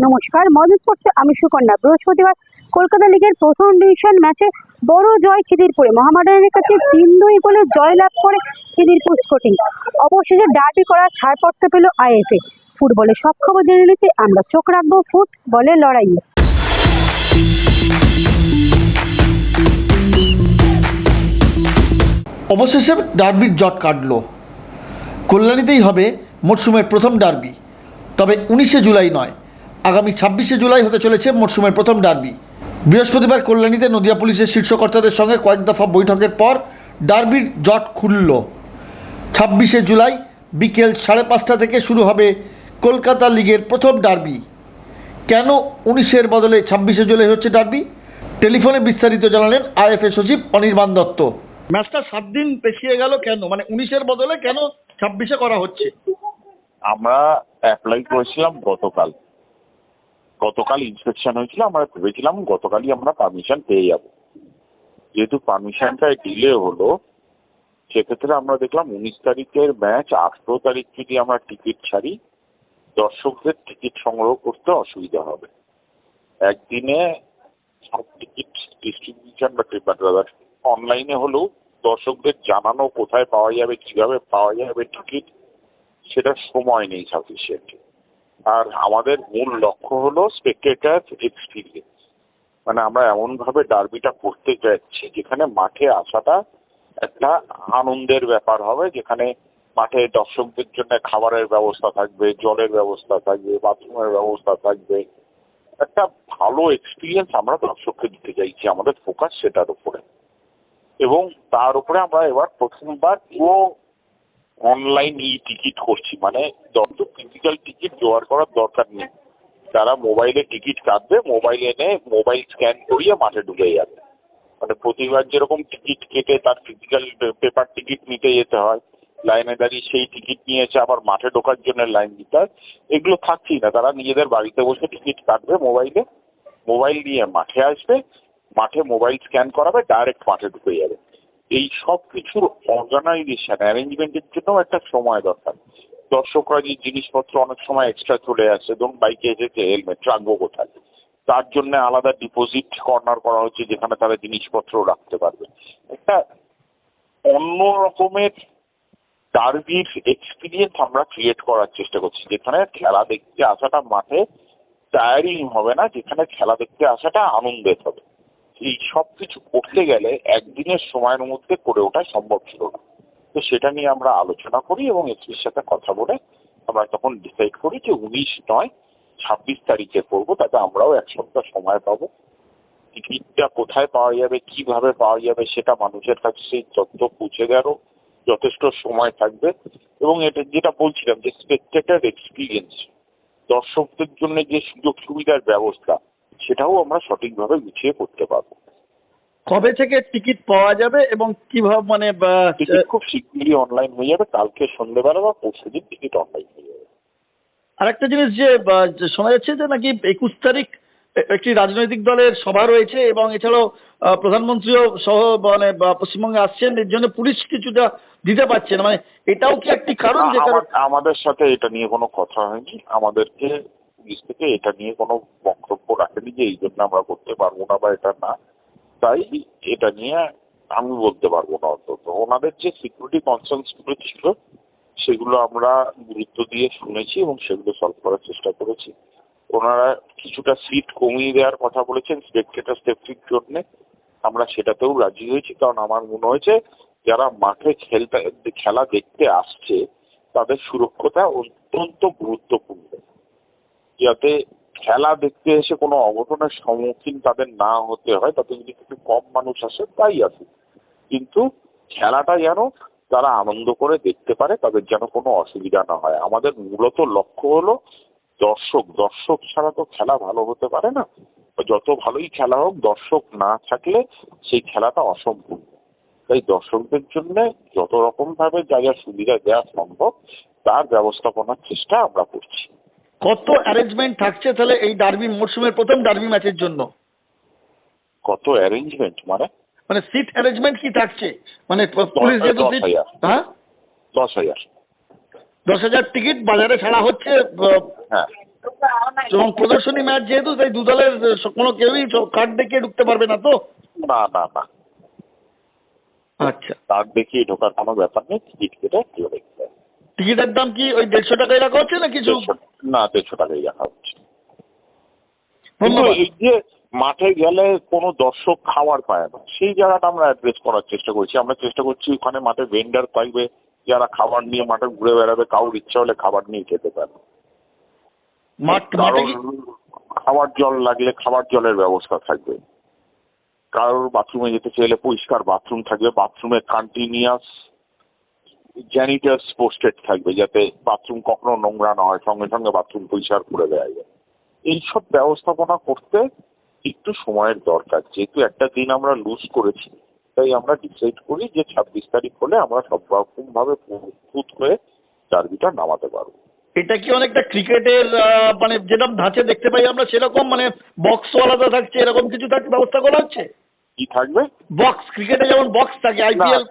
নমস্কার, মদন স্পোর্টসে আমি সুকন্যা। বৃহস্পতিবার কলকাতা লিগের প্রথম ডিভিশন ম্যাচে বড় জয় খিদিরপুরে। মোহামেডানের কাছে ৩-২ গোলে জয়লাভ করে খিদিরপুর স্পোর্টিং। অবশেষে ডার্বি করার ছাড়পত্র পেল আইএফএ। ফুটবলের সব খবর জেনে নিতে আমরা চোখ রাখবো ফুটবলের লড়াইয়ে। অবশেষে ডার্বির জট কাটল। কল্যাণীতেই হবে মরশুমের প্রথম ডার্বি। তবে 19শে জুলাই নয়, আগামী 26শে জুলাই হতে চলেছে মরশুমের প্রথম ডার্বি। বৃহস্পতিবার কল্যাণীতে নদিয়া পুলিশের শীর্ষ কর্তাদের সঙ্গে কয়েক দফা বৈঠকের পর ডার্বির জট খুলল। 26শে জুলাই বিকেল 5:30 থেকে শুরু হবে কলকাতা লিগের প্রথম ডার্বি। কেন 19-এর বদলে 26শে জুলাই হচ্ছে ডার্বি? টেলিফোনে বিস্তারিত জানালেন আইএফএ সচিব অনির্বাণ দত্ত। ম্যাচটা 7 দিন পেছিয়ে গেল কেন? মানে 19-এর বদলে কেন 26-এ করা হচ্ছে? আমরা অ্যাপ্লাই করেছিলাম গতকাল ইন্সপেকশন হয়েছিল। আমরা ভেবেছিলাম গতকালই আমরা পারমিশন পেয়ে যাব। যেহেতু পারমিশনটা ডিলে হলো, সেক্ষেত্রে আমরা দেখলাম 19 তারিখের ম্যাচ 18 তারিখ যদি আমরা টিকিট ছাড়ি, দর্শকদের টিকিট সংগ্রহ করতে অসুবিধা হবে। একদিনে সব টিকিট ডিস্ট্রিবিউশন বা অনলাইনে হলেও দর্শকদের জানানো কোথায় পাওয়া যাবে, কিভাবে পাওয়া যাবে টিকিট, সেটার সময় নেই সাফিসিয়েন্ট। আর আমাদের মূল লক্ষ্য হলো স্পেকটেটর এক্সপিরিয়েন্স। মানে আমরা এমন ভাবে ডার্বিটা করতে যাচ্ছি যেখানে মাঠে আসাটা একটা আনন্দের ব্যাপার হবে, যেখানে মাঠে দর্শকদের জন্য খাবারের ব্যবস্থা থাকবে, জলের ব্যবস্থা থাকবে, বাথরুমের ব্যবস্থা থাকবে। একটা ভালো এক্সপিরিয়েন্স আমরা দর্শককে দিতে চাইছি, আমাদের ফোকাস সেটার উপরে। এবং তার উপরে আমরা এবার প্রথমবার পুরো অনলাইন টিকিট করছি। মানে যত ফিজিক্যাল টিকিট জোগাড় করার দরকার নেই, তারা মোবাইলে টিকিট কাটবে, মোবাইল স্ক্যান করিয়ে মাঠে ঢুকে যাবে। মানে প্রতিবার যেরকম টিকিট কেটে তার ফিজিক্যাল পেপার টিকিট নিতে যেতে হয়, লাইনে দাঁড়িয়ে সেই টিকিট নিয়েছে আবার মাঠে ঢোকার জন্য লাইন দিতে হয়, এগুলো থাকছেই না। তারা নিজেদের বাড়িতে বসে টিকিট কাটবে, মোবাইল নিয়ে মাঠে আসবে, মাঠে মোবাইল স্ক্যান করাবে, ডাইরেক্ট মাঠে ঢুকে যাবে। এই সব কিছুর অর্গানাইজেশন অ্যারেঞ্জমেন্টের জন্য একটা সময় দরকার। দর্শকরা যে জিনিসপত্র অনেক সময় এক্সট্রা চলে আসে, ধরুন বাইকে এসেছে, হেলমেট রাখবো কোথায়, তার জন্য আলাদা ডিপোজিট কর্নার করা হচ্ছে যেখানে তারা জিনিসপত্র রাখতে পারবে। একটা অন্য রকমের ডার্বির এক্সপিরিয়েন্স আমরা ক্রিয়েট করার চেষ্টা করছি, যেখানে খেলা দেখতে আসাটা মাঠে টায়ারিং হবে না, যেখানে খেলা দেখতে আসাটা আনন্দের হবে। এই সব কিছু করতে গেলে একদিনের সময়ের মধ্যে করে ওঠা সম্ভব ছিল না। তো সেটা নিয়ে আমরা আলোচনা করি এবং এসপির সাথে কথা বলে আমরা তখন ডিসাইড করি যে 19 নয় 26 তারিখে করবো। তাতে আমরাও এক সপ্তাহ সময় পাবো। টিকিটটা কোথায় পাওয়া যাবে, কিভাবে পাওয়া যাবে, সেটা মানুষের কাছে সেই তথ্য পৌঁছে দেওয়ারও যথেষ্ট সময় থাকবে। এবং এটা যেটা বলছিলাম যে স্পেকটেটর এক্সপিরিয়েন্স, দর্শকদের জন্য যে সুযোগ সুবিধার ব্যবস্থা, সেটাও আমরা সঠিকভাবে গুছিয়ে করতে পারবো। কবে থেকে টিকিট পাওয়া যাবে এবং কিভাবে মানে টিকিট খুব শীঘ্রই অনলাইন হয়ে যাবে। কালকে সন্ধ্যেবেলা বা পরশুদিন টিকিট অনলাইন হয়ে যাবে। আরেকটা জিনিস যে শোনা যাচ্ছে যে নাকি 21 তারিখ একটি রাজনৈতিক দলের সভা রয়েছে এবং এছাড়াও প্রধানমন্ত্রীও সহ মানে পশ্চিমবঙ্গে আসছেন, এর জন্য পুলিশ কিছুটা দিতে পারছে না। মানে এটাও কি একটি কারণ? যে আমাদের সাথে এটা নিয়ে কোনো কথা হয়নি। আমাদেরকে পুলিশ থেকে এটা নিয়ে কোনো বক্তব্য রাখেনি যে এই জন্য আমরা করতে পারবো না বা এটা না। তাই এটা নিয়ে আমি বলতে পারবো না। অন্তত ওনাদের যে সিকিউরিটি কনসার্নস গুলো ছিল সেগুলো আমরা গুরুত্ব দিয়ে শুনেছি এবং সেগুলো সলভ করার চেষ্টা করেছি। ওনারা কিছুটা সিট কমিয়ে দেওয়ার কথা বলেছেন স্পেকটেটর সেফটির জন্য। আমরা সেটাতেও রাজি হয়েছি, কারণ আমার মনে হয়েছে যারা মাঠে খেলা দেখতে আসছে তাদের সুরক্ষাটা অত্যন্ত গুরুত্বপূর্ণ, যাতে খেলা দেখতে এসে কোনো অঘটনের সম্মুখীন তাদের না হতে হয়। তাতে যদি কিছু কম মানুষ আসে তাই আসুক, কিন্তু খেলাটা যেন তারা আনন্দ করে দেখতে পারে, তাদের যেন কোনো অসুবিধা না হয়। আমাদের মূলত লক্ষ্য হলো দর্শক ছাড়া তো খেলা ভালো হতে পারে না। যত ভালোই খেলা হোক, দর্শক না থাকলে সেই খেলাটা অসম্পূর্ণ। তাই দর্শকদের জন্য যত রকম ভাবে যা যা সুবিধা দেওয়া সম্ভব তার ব্যবস্থাপনার চেষ্টা আমরা করছি। কত অ্যারেঞ্জমেন্ট থাকছে তাহলে এই ডার্বি মরশুমের প্রথম ডার্বি ম্যাচের জন্য? কত অ্যারেঞ্জমেন্ট মানে সিট অ্যারেঞ্জমেন্ট কি থাকছে? মানে পুলিশ যেহেতু 10,000 10,000 টিকিট বাজারে ছাড়া হচ্ছে। হ্যাঁ, এবং প্রদর্শনী ম্যাচ যেহেতু, তাই দু দলের কোনো কেউই কার্ড দেখিয়ে ঢুকতে পারবে না তো? না না না, আচ্ছা, তার দেখিয়ে ঢোকার কোনো ব্যাপার নেই, টিকিট কেটে কেউ দেখতে হবে। টিকিটের দাম কি ওই 150 টাকায় রাখা হচ্ছে না কিছু? 150 টাকাই রাখা হচ্ছে। কিন্তু ধন্যবাদ। এই যে মাঠে গেলে কোনো দর্শক খাবার পায় না, সেই জায়গাটা আমরা অ্যাড্রেস করার চেষ্টা করছি। আমরা চেষ্টা করছি ওখানে মাঠে ভেন্ডার থাকবে, যারা খাবার নিয়ে মাঠে ঘুরে বেড়াবে, কারোর ইচ্ছা হলে খাবার নিয়ে খেতে পারবে। মাঠে কারোর কি খাবার জল লাগলে খাবার জলের ব্যবস্থা থাকবে, কারোর বাথরুমে যেতে চাইলে পরিষ্কার বাথরুম থাকবে, বাথরুমে কন্টিনিউয়াস জ্যানিটার্স পোস্টেড থাকবে, যাতে বাথরুম কখনো নোংরা না হয়, সঙ্গে সঙ্গে বাথরুম পরিষ্কার করে দেওয়া যায়। এইসব ব্যবস্থাপনা করতে একটু সময়ের দরকার। যেহেতু একটা দিন আমরা লুজ করেছি, তাই আমরা ডিসাইড করি যে 26 তারিখ হলে আমরা সব রকম ভাবে প্রস্তুত হয়ে ডার্বিটা নামাতে পারবো। এটা কি অনেকটা ক্রিকেটের মানে যেরকম ধাঁচে দেখতে পাই আমরা, সেরকম মানে বক্স আলাদা থাকছে, এরকম কিছু থাকছে, ব্যবস্থা করা হচ্ছে? কি থাকবে? বক্স, ক্রিকেটে যেমন বক্স থাকে, না, আইপিএল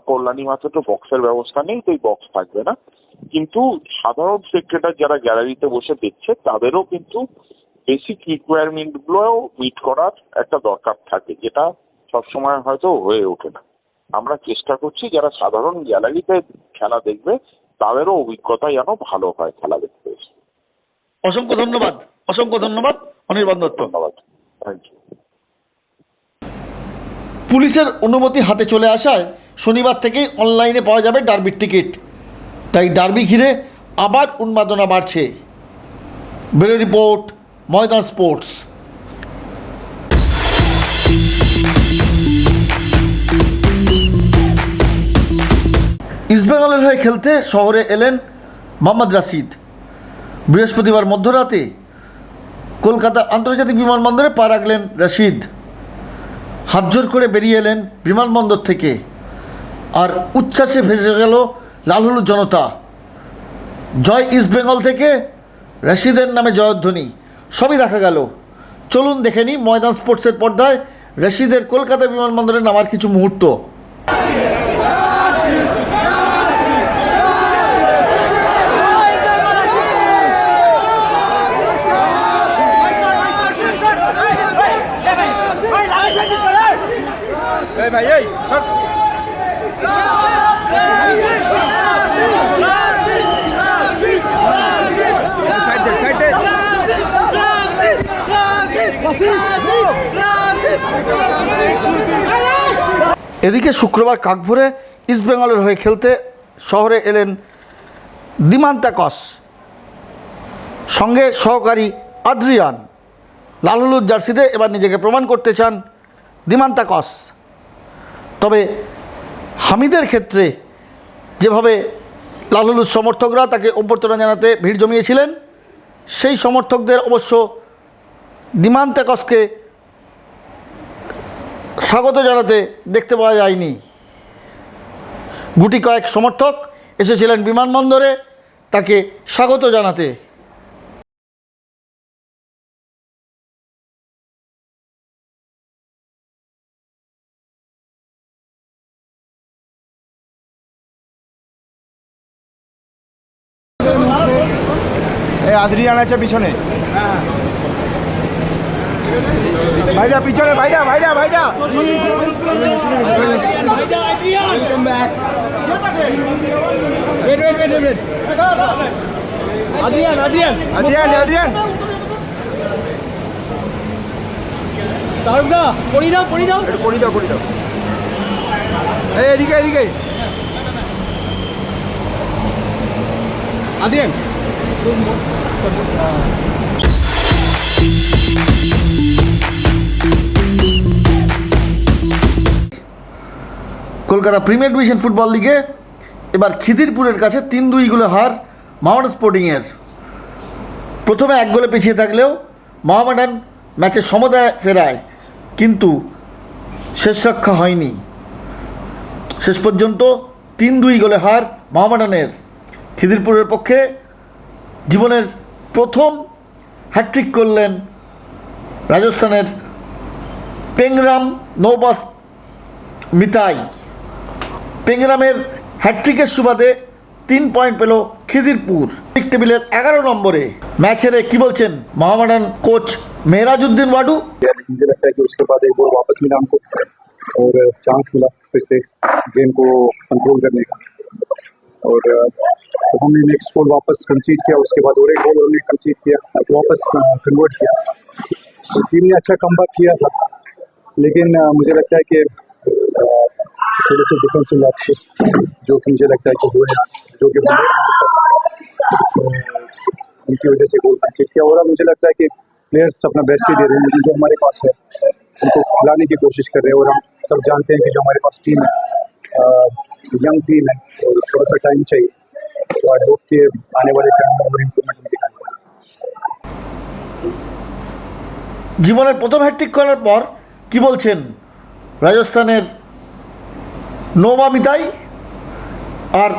কল্যাণী মাঠে তো বক্সের ব্যবস্থা নেই, তো বক্স থাকবে না। কিন্তু সাধারণ সেক্রেটারি যারা গ্যালারিতে বসে দেখছে, তাদেরও কিন্তু বেসিক রিকোয়ারমেন্ট গুলো মিট করার একটা দরকার থাকে, যেটা সবসময় হয়তো হয়ে ওঠে না। আমরা চেষ্টা করছি যারা সাধারণ গ্যালারিতে খেলা দেখবে, তাদেরও অভিজ্ঞতা যেন ভালো হয় খেলা দেখতে এসে। অসংখ্য ধন্যবাদ, অসংখ্য ধন্যবাদ অনির্বাণ দত্ত। ধন্যবাদ, থ্যাংক ইউ। পুলিশের অনুমতি হাতে চলে আসায় শনিবার থেকেই অনলাইনে পাওয়া যাবে ডার্বির টিকিট। তাই ডার্বি ঘিরে আবার উন্মাদনা বাড়ছে। ব্যুরো রিপোর্ট, ময়দান স্পোর্টস। ইস্টবেঙ্গলের হয়ে খেলতে শহরে এলেন মোহাম্মদ রাশিদ। বৃহস্পতিবার মধ্যরাতে কলকাতা আন্তর্জাতিক বিমানবন্দরে পা রাখলেন রাশিদ। হাতজোর করে বেরিয়ে এলেন বিমানবন্দর থেকে, আর উচ্ছ্বাসে ভেসে গেল লালহুলু জনতা। জয় ইস্টবেঙ্গল থেকে রাশিদের নামে জয়ধ্বনি সবই দেখা গেল। চলুন দেখে নিই ময়দান স্পোর্টসের পর্দায় রাশিদের কলকাতা বিমানবন্দরে নামার কিছু মুহূর্ত। এদিকে শুক্রবার কাকভোরে ইস্টবেঙ্গলের হয়ে খেলতে শহরে এলেন দিমান্তাকস, সঙ্গে সহকারী আদ্রিয়ান। লালহুলুর জার্সিতে এবার নিজেকে প্রমাণ করতে চান দিমান্তাকস। তবে হামিদের ক্ষেত্রে যেভাবে লালহুলুর সমর্থকরা তাকে অভ্যর্থনা জানাতে ভিড় জমিয়েছিলেন, সেই সমর্থকদের অবশ্য দিমান্তাকসকে স্বাগত জানাতে দেখতে পাওয়া যায়নি। গুটি কয়েক সমর্থক এসেছিলেন বিমানবন্দরে তাকে স্বাগত জানাতে। আদ্রিয়ান আছে পিছনে, ভাইরা পিছনে, ভাইরা ভাইরা ভাইরা আদ্রিয়ান আদ্রিয়ান আদ্রিয়ান আদ্রিয়ান তারকদা পড়ি দাও পড়ি দাও পড়ি দাও পড়ি দাও। এই এদিকে এদিকে Adrian. Kolkata premier division football লিগে এবার খিদিরপুরের কাছে 3-2 গোলে হার মোহামেডান স্পোর্টিংয়ের। প্রথমে 1 গোলে পিছিয়ে থাকলেও মোহামেডান ম্যাচে সমতায় ফেরায়, কিন্তু শেষ রক্ষা হয়নি। শেষ পর্যন্ত 3-2 গোলে হার মোহামেডানের। খিদিরপুরের পক্ষে জীবনের প্রথম হ্যাট্রিক করলেন রাজস্থানের পেংরাম নৌবাস মিতাই। পেংরামের হ্যাট্রিকের সুবাদে 3 পয়েন্ট পেল খিদিরপুর। লিগ টেবিলের 11 নম্বরে। ম্যাচ হেরে কি বলছেন মোহামেডান কোচ मेहराजुद्दीन वाडू। मुझे लगता है कि उसके बाद एक बॉल वापस मिला हमको और चांस मिला फिर से गेम को कंट्रोल करने का, और तो हमने नेक्स्ट बॉल वापस कंसीड किया, उसके बाद और एक बॉल हमने कंसीड किया, वापस कन्वर्ट किया। तो टीम ने अच्छा कमबैक किया था, लेकिन मुझे लगता है कि थोड़े से डिफेंसिव लैप्सेस जो कि मुझे लगता है कि हुए हैं, जो कि उनकी वजह से गोल कंसीड किया। और मुझे लगता है कि प्लेयर्स अपना बेस्ट ही दे रहे हैं, लेकिन जो हमारे पास है उनको खिलाने की कोशिश कर रहे हैं। और हम सब जानते हैं कि जो हमारे पास टीम है, यंग टीम है, और थोड़ा सा टाइम चाहिए। तो आई होप कि आने वाले टाइम में और इम्प्रूवमेंट दिखाएंगे। জীবনের প্রথম হ্যাটট্রিক করার পর কি বলছেন রাজস্থানের নোভা মিতাই, আর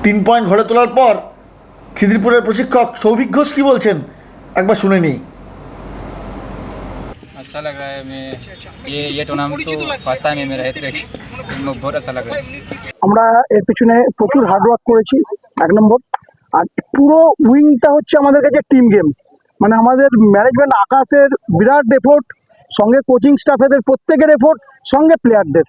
3 পয়েন্ট ঘরে তোলার পর খিদিরপুরের প্রশিক্ষক সৌভিক ঘোষ কি বলছেন একবার শুনে নিই। अच्छा लग रहा है। मैं ये टूर्नामेंट तो फर्स्ट टाइम है मेरा हैट्रिक, तो बहुत अच्छा लग रहा है। আমরা এর পিছনে প্রচুর হার্ডওয়ার্ক করেছি, 1 নম্বর। আর পুরো উইংটা হচ্ছে আমাদের কাছে টিম গেম, মানে আমাদের ম্যানেজমেন্ট আকাশের বিরাট এফোর্ট, সঙ্গে কোচিং স্টাফেদের প্রত্যেকের এফোর্ট, সঙ্গে প্লেয়ারদের।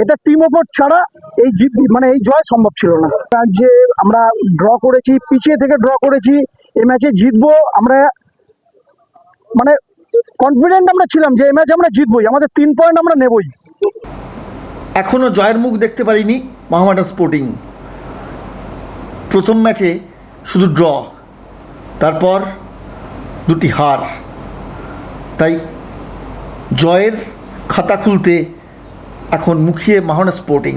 এটা টিম এফোর্ট ছাড়া এই মানে এই জয় সম্ভব ছিল না। আর যে আমরা ড্র করেছি, পিছিয়ে থেকে ড্র করেছি, এই ম্যাচে জিতবো আমরা, মানে কনফিডেন্ট আমরা ছিলাম যে এই ম্যাচ আমরা জিতবই, আমাদের 3 পয়েন্ট আমরা নেবই। এখনও জয়ের মুখ দেখতে পারিনি মোহামেডান স্পোর্টিং। প্রথম ম্যাচে শুধু ড্র, তারপর 2টি হার। তাই জয়ের খাতা খুলতে এখন মুখিয়ে মোহামেডান স্পোর্টিং।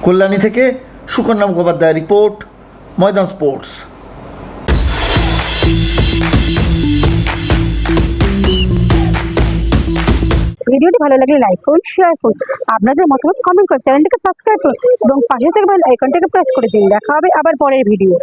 কল্যাণী থেকে সুকন্যা মুখোপাধ্যায় রিপোর্ট, ময়দান স্পোর্টস। ভিডিওটি ভালো লাগলে লাইক করুন, শেয়ার করুন, আপনাদের মতামত কমেন্ট করুন, চ্যানেলটিকে সাবস্ক্রাইব করুন এবং পাশে থেকে বেল আইকনটাকে প্রেস করে দিন। দেখা হবে আবার পরের ভিডিও।